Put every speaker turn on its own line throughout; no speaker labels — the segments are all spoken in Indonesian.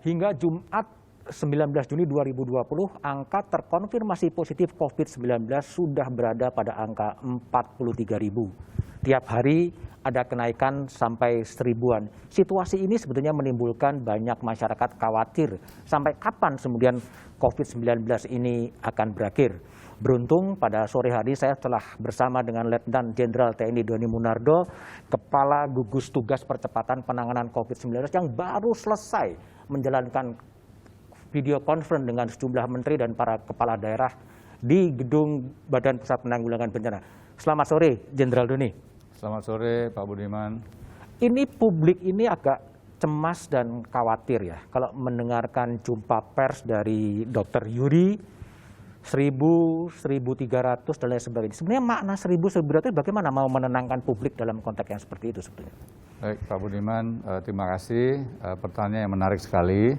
Hingga Jumat 19 Juni 2020, angka terkonfirmasi positif COVID-19 sudah berada pada angka 43.000. Tiap hari ada kenaikan sampai 1000-an. Situasi ini sebetulnya menimbulkan banyak masyarakat khawatir sampai kapan kemudian COVID-19 ini akan berakhir. Beruntung pada sore hari saya telah bersama dengan Letnan Jenderal TNI Doni Munardo, Kepala Gugus Tugas Percepatan Penanganan COVID-19 yang baru selesai menjalankan video conference dengan sejumlah menteri dan para kepala daerah di gedung Badan Pusat Penanggulangan Bencana. Selamat sore, Jenderal Doni.
Selamat sore, Pak Budiman.
Ini publik ini agak cemas dan khawatir ya, kalau mendengarkan jumpa pers dari Dr. Yuri, 1.000, 1.300 dan lain sebagainya. Sebenarnya makna 1.000, 1.300 bagaimana mau menenangkan publik dalam konteks yang seperti itu sebetulnya?
Baik, Pak Budiman, terima kasih. Pertanyaan yang menarik sekali.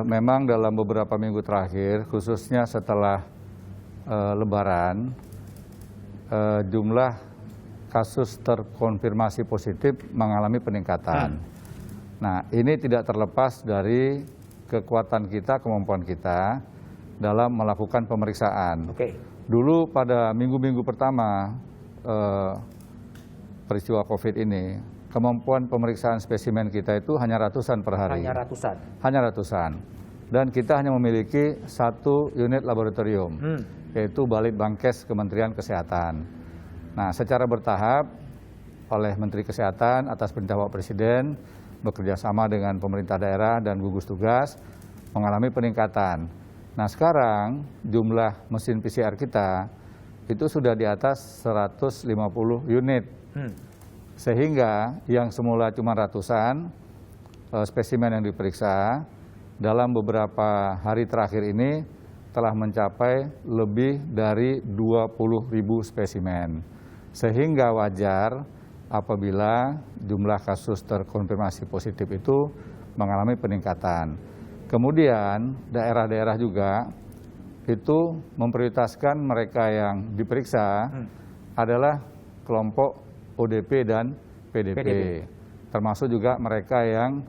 Memang dalam beberapa minggu terakhir, khususnya setelah Lebaran, jumlah kasus terkonfirmasi positif mengalami peningkatan. Nah, ini tidak terlepas dari kekuatan kita, kemampuan kita dalam melakukan pemeriksaan. Dulu pada minggu-minggu pertama peristiwa COVID ini, kemampuan pemeriksaan spesimen kita itu hanya ratusan per hari.
Hanya ratusan?
Hanya ratusan. Dan kita hanya memiliki 1 unit laboratorium, yaitu Balitbangkes Kementerian Kesehatan. Nah, secara bertahap oleh Menteri Kesehatan atas perintah Bapak Presiden, bekerja sama dengan pemerintah daerah dan gugus tugas, mengalami peningkatan. Nah, sekarang jumlah mesin PCR kita itu sudah di atas 150 unit. Sehingga yang semula cuma ratusan spesimen yang diperiksa, dalam beberapa hari terakhir ini telah mencapai lebih dari 20.000 spesimen. Sehingga wajar apabila jumlah kasus terkonfirmasi positif itu mengalami peningkatan. Kemudian daerah-daerah juga itu memprioritaskan mereka yang diperiksa adalah kelompok ODP dan PDP. Termasuk juga mereka yang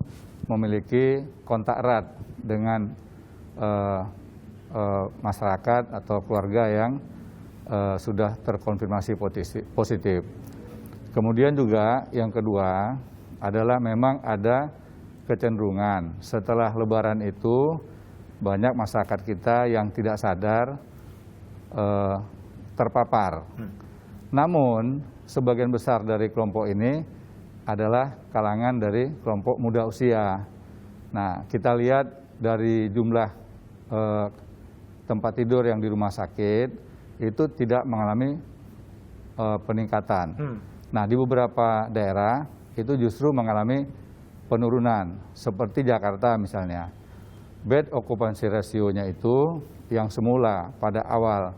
memiliki kontak erat dengan masyarakat atau keluarga yang sudah terkonfirmasi positif. Kemudian juga yang kedua adalah memang ada kecenderungan setelah Lebaran itu banyak masyarakat kita yang tidak sadar terpapar. Namun sebagian besar dari kelompok ini adalah kalangan dari kelompok muda usia. Nah, kita lihat dari jumlah tempat tidur yang di rumah sakit itu tidak mengalami peningkatan. Nah, di beberapa daerah itu justru mengalami penurunan, seperti Jakarta misalnya. Bed occupancy ratio-nya itu yang semula pada awal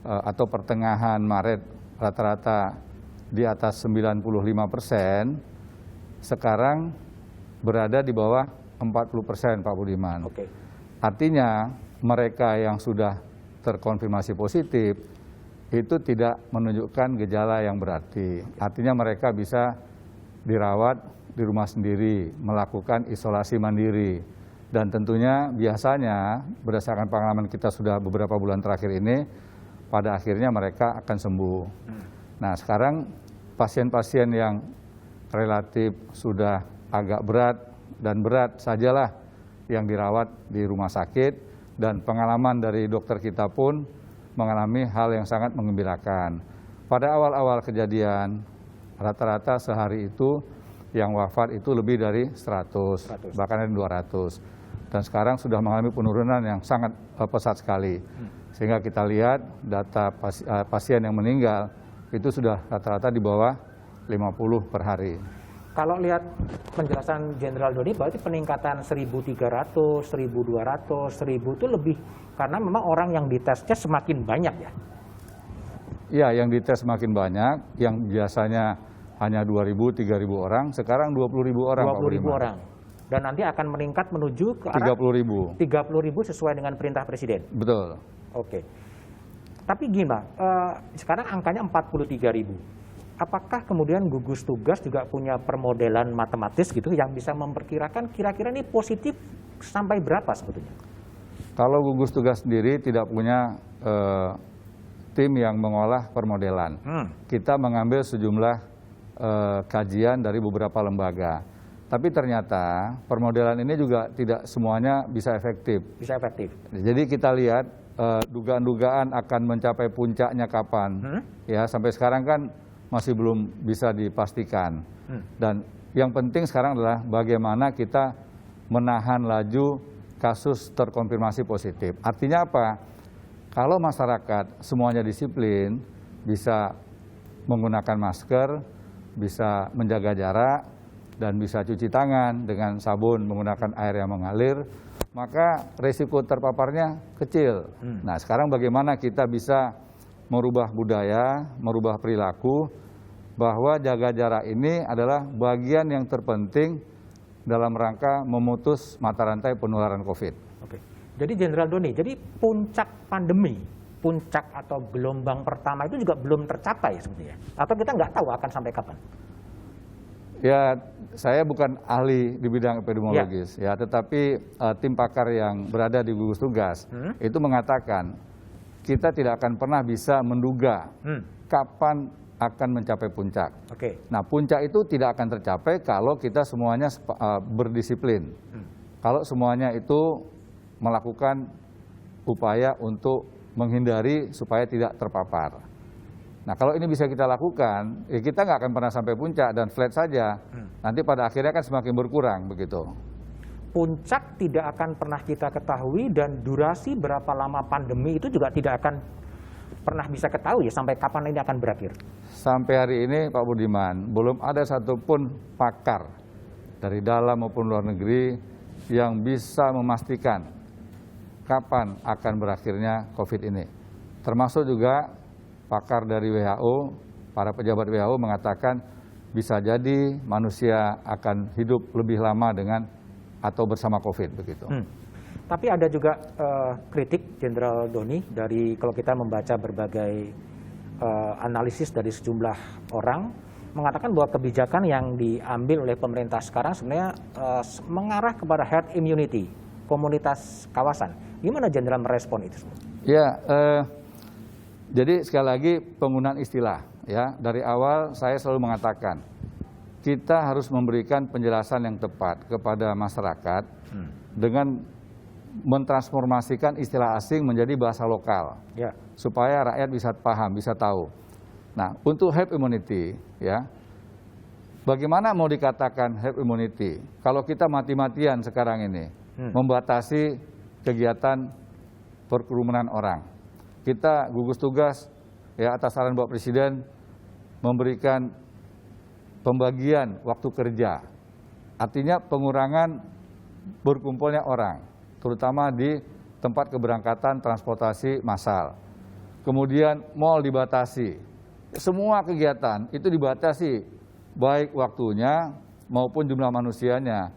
atau pertengahan Maret rata-rata di atas 95%, sekarang berada di bawah 40%, Pak Budiman. Artinya mereka yang sudah terkonfirmasi positif itu tidak menunjukkan gejala yang berarti. Artinya mereka bisa dirawat di rumah sendiri, melakukan isolasi mandiri. Dan tentunya biasanya berdasarkan pengalaman kita sudah beberapa bulan terakhir ini, pada akhirnya mereka akan sembuh. Nah, sekarang pasien-pasien yang relatif sudah agak berat dan berat sajalah yang dirawat di rumah sakit, dan pengalaman dari dokter kita pun mengalami hal yang sangat menggembirakan. Pada awal-awal kejadian, rata-rata sehari itu yang wafat itu lebih dari 100. Bahkan ada 200. Dan sekarang sudah mengalami penurunan yang sangat pesat sekali. Sehingga kita lihat data pasien yang meninggal itu sudah rata-rata di bawah 50 per hari.
Kalau lihat penjelasan Jenderal Doni, berarti peningkatan 1.300, 1.200, 1.000 itu lebih karena memang orang yang ditesnya semakin banyak ya?
Iya, yang dites semakin banyak, yang biasanya hanya 2.000, 3.000 orang, sekarang 20.000 orang.
20.000 orang. Dan nanti akan meningkat menuju ke arah
30.000.
30.000 sesuai dengan perintah Presiden?
Betul.
Oke. Tapi gimana, sekarang angkanya 43.000. apakah kemudian gugus tugas juga punya permodelan matematis gitu yang bisa memperkirakan kira-kira ini positif sampai berapa sebetulnya?
Kalau gugus tugas sendiri tidak punya tim yang mengolah permodelan. Kita mengambil sejumlah kajian dari beberapa lembaga. Tapi ternyata permodelan ini juga tidak semuanya bisa efektif.
Bisa efektif.
Jadi kita lihat dugaan-dugaan akan mencapai puncaknya kapan. Ya, sampai sekarang kan masih belum bisa dipastikan. Dan yang penting sekarang adalah bagaimana kita menahan laju kasus terkonfirmasi positif. Artinya apa? Kalau masyarakat semuanya disiplin, bisa menggunakan masker, bisa menjaga jarak, dan bisa cuci tangan dengan sabun menggunakan air yang mengalir, maka risiko terpaparnya kecil. Nah, sekarang bagaimana kita bisa merubah budaya, merubah perilaku, bahwa jaga jarak ini adalah bagian yang terpenting dalam rangka memutus mata rantai penularan COVID.
Oke. Jadi Jenderal Doni, jadi puncak pandemi, puncak atau gelombang pertama itu juga belum tercapai sebetulnya? Atau kita nggak tahu akan sampai kapan?
Ya, saya bukan ahli di bidang epidemiologis, ya, tetapi tim pakar yang berada di gugus tugas itu mengatakan kita tidak akan pernah bisa menduga kapan akan mencapai puncak.
Oke.
Nah, puncak itu tidak akan tercapai kalau kita semuanya berdisiplin. Kalau semuanya itu melakukan upaya untuk menghindari supaya tidak terpapar. Nah, kalau ini bisa kita lakukan, ya kita nggak akan pernah sampai puncak dan flat saja. Nanti pada akhirnya kan semakin berkurang begitu.
Puncak tidak akan pernah kita ketahui dan durasi berapa lama pandemi itu juga tidak akan pernah bisa ketahui ya sampai kapan ini akan berakhir.
Sampai hari ini Pak Budiman, belum ada satupun pakar dari dalam maupun luar negeri yang bisa memastikan kapan akan berakhirnya COVID ini. Termasuk juga pakar dari WHO, para pejabat WHO mengatakan bisa jadi manusia akan hidup lebih lama dengan atau bersama COVID begitu.
Tapi ada juga kritik Jenderal Doni dari kalau kita membaca berbagai analisis dari sejumlah orang mengatakan bahwa kebijakan yang diambil oleh pemerintah sekarang sebenarnya mengarah kepada herd immunity, komunitas kawasan. Gimana Jenderal merespon itu?
Ya, jadi sekali lagi penggunaan istilah, ya, dari awal saya selalu mengatakan kita harus memberikan penjelasan yang tepat kepada masyarakat dengan mentransformasikan istilah asing menjadi bahasa lokal, ya, supaya rakyat bisa paham, bisa tahu. Nah, untuk herd immunity, ya, bagaimana mau dikatakan herd immunity kalau kita mati-matian sekarang ini membatasi kegiatan perkerumunan orang? Kita gugus tugas ya atas saran Bapak Presiden memberikan pembagian waktu kerja. Artinya pengurangan berkumpulnya orang, terutama di tempat keberangkatan transportasi massal. Kemudian mal dibatasi. Semua kegiatan itu dibatasi, baik waktunya maupun jumlah manusianya.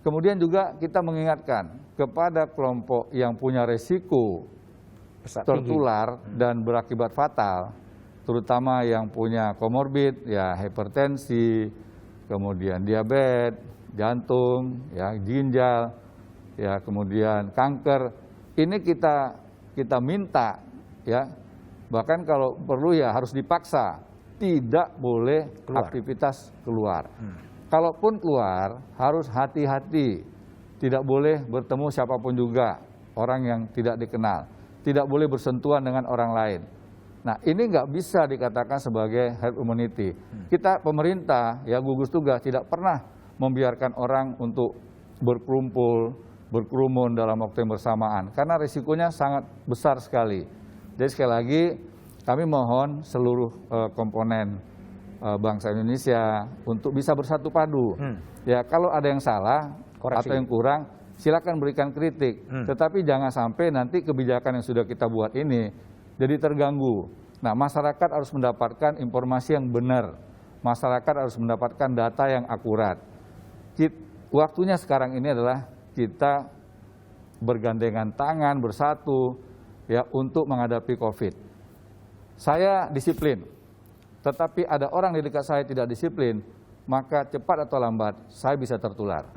Kemudian juga kita mengingatkan kepada kelompok yang punya resiko tertular dan berakibat fatal, terutama yang punya komorbid, ya hipertensi, kemudian diabetes, jantung, ya ginjal, ya kemudian kanker. Ini kita minta, ya bahkan kalau perlu ya harus dipaksa, tidak boleh aktivitas keluar. Kalaupun keluar harus hati-hati, tidak boleh bertemu siapapun juga, orang yang tidak dikenal. Tidak boleh bersentuhan dengan orang lain. Nah, ini nggak bisa dikatakan sebagai herd immunity. Kita pemerintah, ya gugus tugas tidak pernah membiarkan orang untuk berkumpul, berkerumun dalam waktu yang bersamaan. Karena risikonya sangat besar sekali. Jadi sekali lagi, kami mohon seluruh komponen bangsa Indonesia untuk bisa bersatu padu. Ya, kalau ada yang salah atau yang kurang, silakan berikan kritik, tetapi jangan sampai nanti kebijakan yang sudah kita buat ini jadi terganggu. Nah, masyarakat harus mendapatkan informasi yang benar, masyarakat harus mendapatkan data yang akurat. Waktunya sekarang ini adalah kita bergandengan tangan, bersatu, ya untuk menghadapi COVID. Saya disiplin, tetapi ada orang di dekat saya tidak disiplin, maka cepat atau lambat saya bisa tertular.